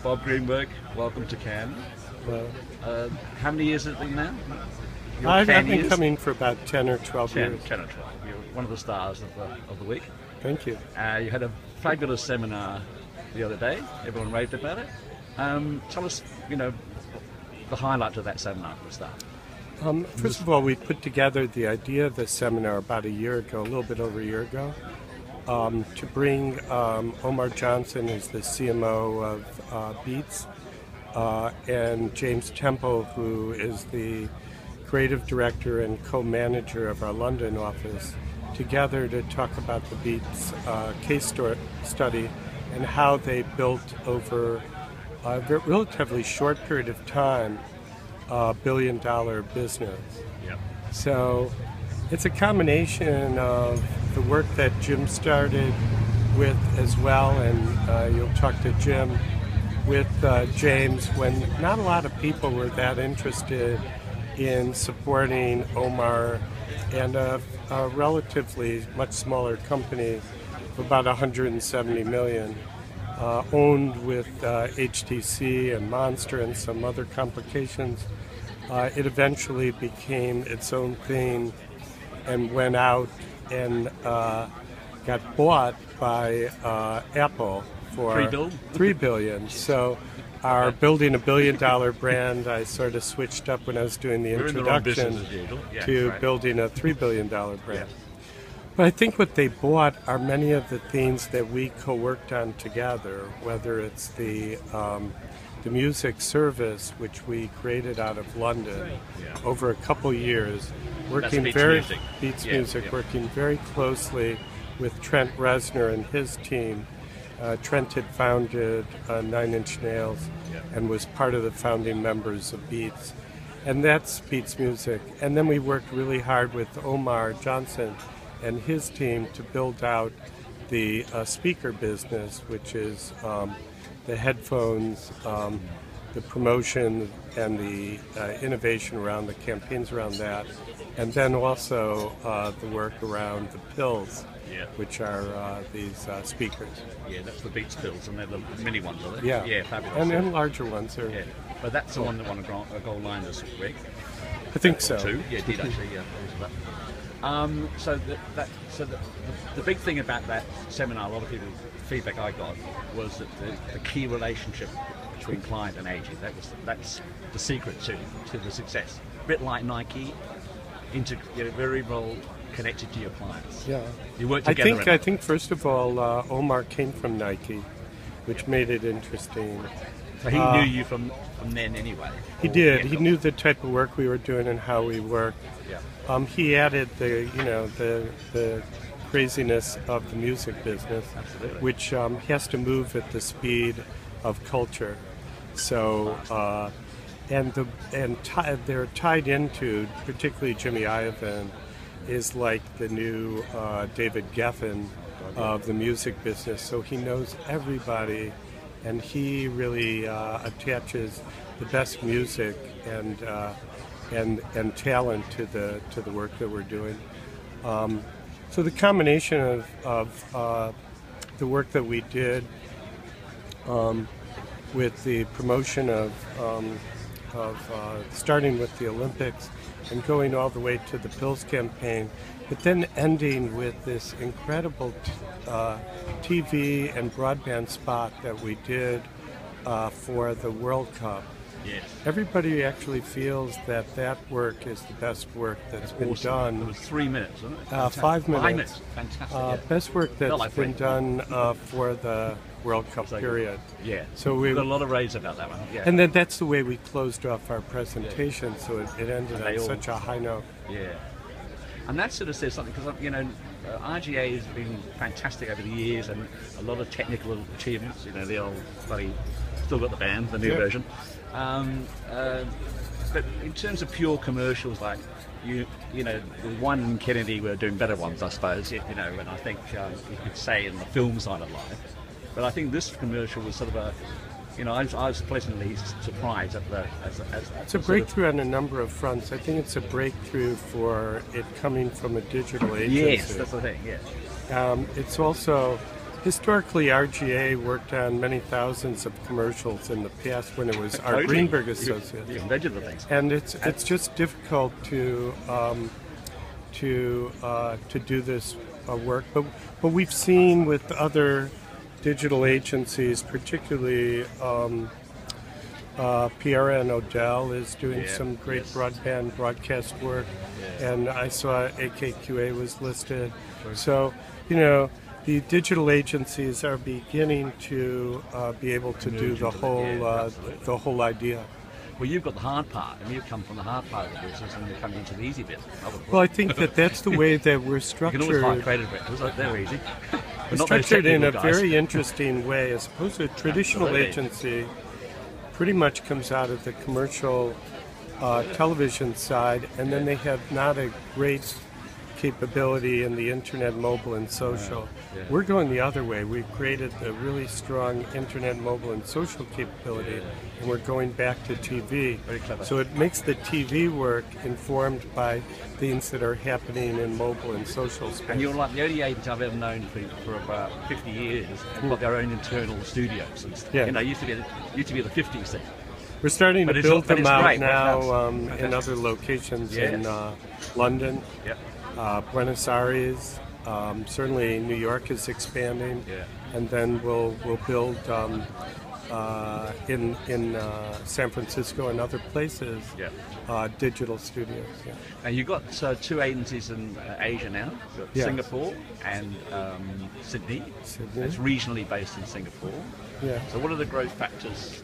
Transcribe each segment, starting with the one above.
Bob Greenberg, welcome to Cannes. How many years has it been now? I've been coming for about 10 or 12 years. 10 or 12. You're one of the stars of the week. Thank you. You had a fabulous seminar the other day. Everyone raved about it. Tell us, the highlight of that seminar for the start. First of all, we put together the idea of the seminar about a year ago, a little bit over a year ago, to bring Omar Johnson, who's the CMO of Beats, and James Temple, who is the creative director and co-manager of our London office, together to talk about the Beats case study and how they built over a relatively short period of time a billion-dollar business. Yep. So it's a combination of the work that Jim started with as well, and you'll talk to Jim, with James, when not a lot of people were that interested in supporting Omar and a relatively much smaller company of about 170 million, owned with HTC and Monster and some other complications. It eventually became its own thing and went out and got bought by Apple for $3 billion. So our building a billion-dollar brand, I sort of switched up when I was doing the introduction to building a $3 billion brand. Yeah. But I think what they bought are many of the things that we co-worked on together, whether it's the music service, which we created out of London over a couple years, working Beats Music, working very closely with Trent Reznor and his team. Trent had founded Nine Inch Nails and was part of the founding members of Beats. And that's Beats Music. And then we worked really hard with Omar Johnson and his team to build out the speaker business, which is the headphones, the promotion and the innovation around the campaigns around that, and then also the work around the pills, which are these speakers. Yeah, that's the Beats pills, and they're the mini ones, are they? Yeah, fabulous. And then larger ones. Yeah, but that's the one that won a gold line this week. I think so. Two, yeah, it did actually. Yeah. So the big thing about that seminar, a lot of people feedback I got was that the key relationship between client and agent, that's the secret to the success. A bit like Nike, very well connected to your clients. Yeah, you work together. I think first of all, Omar came from Nike, which made it interesting. So he knew you from then anyway. He did. He knew the type of work we were doing and how we worked. Yeah. He added the craziness of the music business, which has to move at the speed of culture. So, they're tied into, particularly Jimmy Iovine, is like the new David Geffen of the music business. So he knows everybody, and he really attaches the best music and talent to the work that we're doing. So the combination of the work that we did with the promotion of starting with the Olympics and going all the way to the Pills campaign, but then ending with this incredible TV and broadband spot that we did for the World Cup. Yes. Everybody actually feels that work is the best work that's been done. It was 3 minutes, wasn't it? 5 minutes. 5 minutes. Fantastic. Best work that's been done for the World Cup period. Yeah. So we got a lot of raves about that one. Yeah. And then that's the way we closed off our presentation. So it ended on such a high note. Yeah. And that sort of says something, because RGA has been fantastic over the years, and a lot of technical achievements. The old bloody still got the band, the new version. But in terms of pure commercials, like the one in Kennedy were doing better ones, I suppose. And I think you could say in the film side of life. But I think this commercial was sort of a, I was pleasantly surprised at it's a breakthrough on a number of fronts. I think it's a breakthrough for it coming from a digital agency. Yes, that's the thing. Yeah. It's also historically, RGA worked on many thousands of commercials in the past when it was our Totally. Greenberg You Associates. invented the things. And it's just difficult to do this work. But we've seen with other digital agencies, particularly PRN Odell is doing some great broadband broadcast work, and I saw AKQA was listed. So, the digital agencies are beginning to be able to do the whole idea. Well, you've got the hard part, and you've come from the hard part of the business, and you're coming into the easy bit. Well, I think that's the way that we're You structured. can always hire creative directors, like they're easy. But not those Structured in a technical guys. very interesting way, as opposed to a traditional Absolutely. agency. Pretty much comes out of the commercial television side, and then they have not a great capability in the internet, mobile, and social. Yeah. We're going the other way. We've created a really strong internet, mobile, and social capability, and we're going back to TV. Very clever. So it makes the TV work informed by things that are happening in mobile and social space. And you're like the only agency I've ever known for about 50 years and got their own internal studios. And Yeah. used to be the 50s thing. We're starting But to it's- build but them it's out great. now in Fantastic. other locations Yes. in London, Yep. Buenos Aires. Certainly, New York is expanding, Yeah. and then we'll build in San Francisco and other places Yeah. digital studios. Yeah. And you've got two agencies in Asia now. You've got Yes. Singapore and Sydney. Sydney. It's regionally based in Singapore. Yeah. So what are the growth factors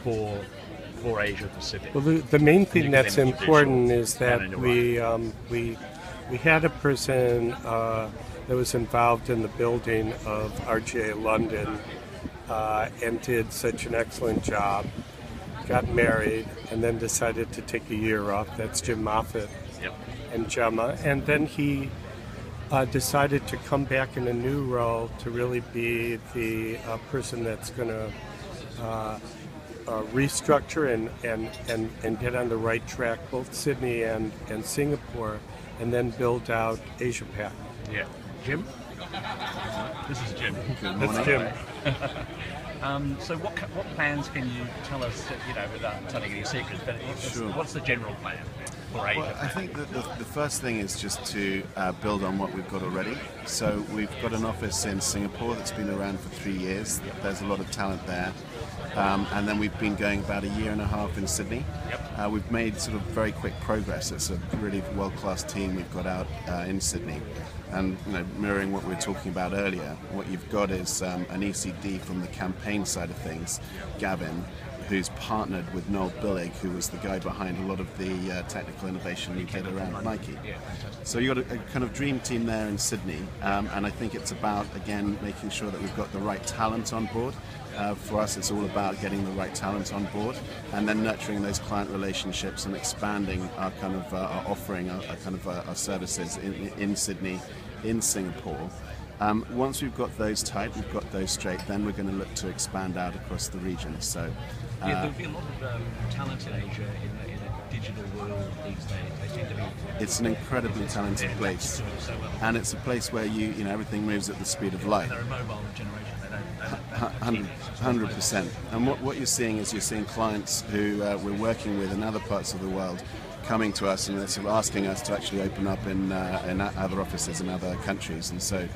for Asia Pacific? Well, the main You thing can that's then important traditional is that and we had a person that was involved in the building of RGA London and did such an excellent job. Got married and then decided to take a year off. That's Jim Moffatt Yep. and Gemma, and then he decided to come back in a new role to really be the person that's going to restructure and get on the right track, both Sydney and Singapore, and then build out Asia Pac. Yeah. Jim? This is Jim. That's Jim. So what plans can you tell us, without telling any secrets, but Sure. what's the general plan for Asia? Well, I think that the first thing is just to build on what we've got already. So we've got an office in Singapore that's been around for 3 years. There's a lot of talent there. And then we've been going about a year and a half in Sydney. Yep. We've made sort of very quick progress. It's a really world-class team we've got out in Sydney. And mirroring what we were talking about earlier, what you've got is an ECD from the campaign side of things, Gavin, who's partnered with Noel Billig, who was the guy behind a lot of the technical innovation we did around Nike. So you've got a kind of dream team there in Sydney, and I think it's about, again, making sure that we've got the right talent on board. For us, it's all about getting the right talent on board and then nurturing those client relationships and expanding our kind of our offering, our services in Sydney, in Singapore. Once we've got those tight, we've got those straight, then we're going to look to expand out across the region. So, There'll be a lot of talent in Asia in a digital world these days. They seem to be. it's an incredibly talented place, So well. and it's a place where everything moves at the speed of light. They're a mobile generation. They don't 100%. And what you're seeing is clients who we're working with in other parts of the world coming to us and they're sort of asking us to actually open up in other offices in other countries. And so,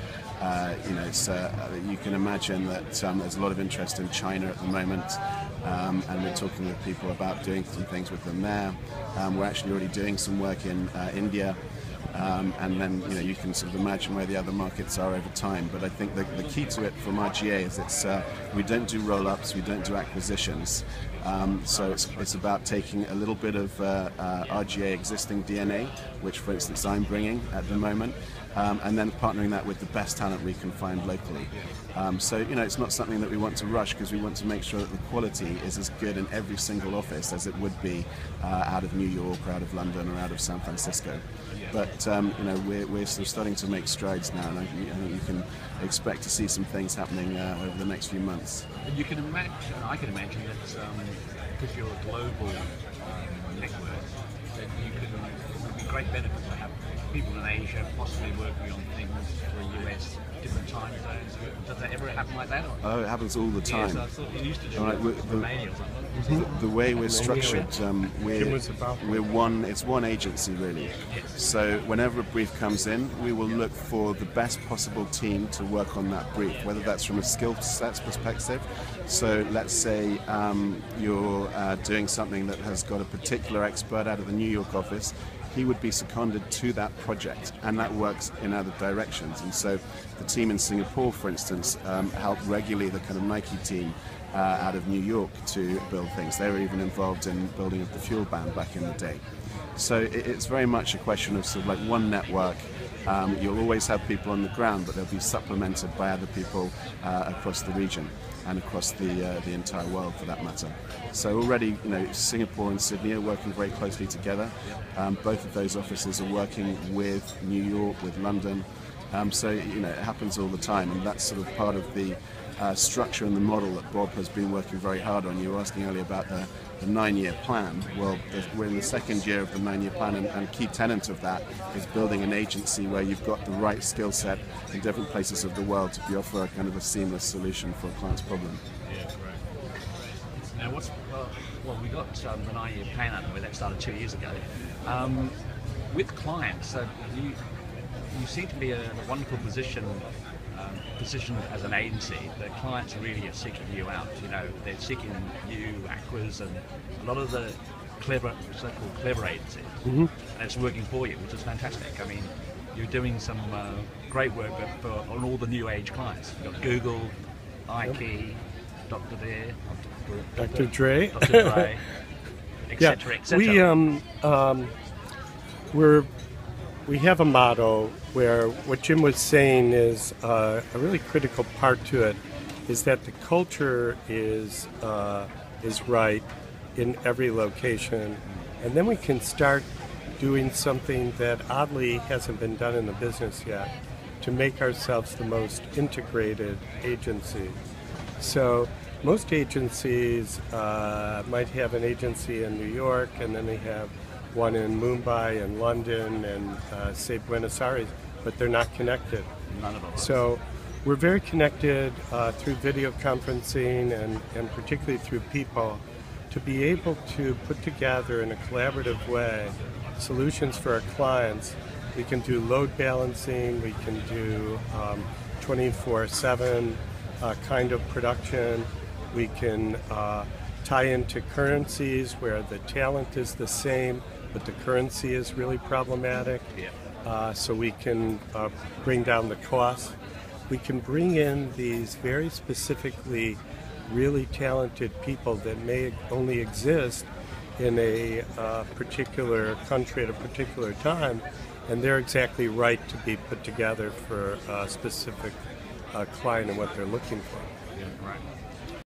you can imagine that there's a lot of interest in China at the moment, and we're talking with people about doing some things with them there. We're actually already doing some work in India. And then you can sort of imagine where the other markets are over time. But I think the key to it from RGA is we don't do roll-ups, we don't do acquisitions. So it's about taking a little bit of RGA existing DNA, which for instance I'm bringing at the moment, and then partnering that with the best talent we can find locally. So it's not something that we want to rush because we want to make sure that the quality is as good in every single office as it would be out of New York or out of London or out of San Francisco. But we're sort of starting to make strides now, and I think you can expect to see some things happening over the next few months. And you can imagine, I can imagine that because you're a global network, that it would be great benefit to have people in Asia possibly working on things for the US, different time zones. Does that ever happen like that? Or? Oh, it happens all the time. Yes, I thought you used to do All right, it with Romania or something. The way we're structured, it's one agency really. So whenever a brief comes in, we will look for the best possible team to work on that brief, whether that's from a skill sets perspective. So let's say you're doing something that has got a particular expert out of the New York office. He would be seconded to that project, and that works in other directions. And so the team in Singapore, for instance, helped regularly the kind of Nike team out of New York to build things. They were even involved in building up the fuel ban back in the day. So it's very much a question of sort of like one network. You'll always have people on the ground, but they'll be supplemented by other people across the region and across the entire world, for that matter. So already, Singapore and Sydney are working very closely together. Both of those offices are working with New York, with London. So it happens all the time, and that's sort of part of the structure and the model that Bob has been working very hard on. You were asking earlier about the 9-year plan. Well, we're in the second year of the 9-year plan, and a key tenet of that is building an agency where you've got the right skill set in different places of the world to offer a kind of a seamless solution for a client's problem. Yeah, great. Now, we got the 9-year plan out, where that started 2 years ago. With clients, so you seem to be in a wonderful position as an agency. The clients really are seeking you out. They're seeking you, Aquas, and a lot of the so-called clever agencies, and it's working for you, which is fantastic. I mean, you're doing some great work on all the new age clients. You've got Google, Nike, Dr. Dre, etc., etc. We have a motto where what Jim was saying is a really critical part to it is that the culture is right in every location, and then we can start doing something that oddly hasn't been done in the business yet to make ourselves the most integrated agency. So most agencies might have an agency in New York, and then they have one in Mumbai and London and say Buenos Aires, but they're not connected. None of them. So we're very connected through video conferencing and particularly through people to be able to put together in a collaborative way solutions for our clients. We can do load balancing, we can do 24/7 kind of production, we can tie into currencies where the talent is the same, but the currency is really problematic. So we can bring down the cost. We can bring in these very specifically really talented people that may only exist in a particular country at a particular time, and they're exactly right to be put together for a specific client and what they're looking for. Yeah, right.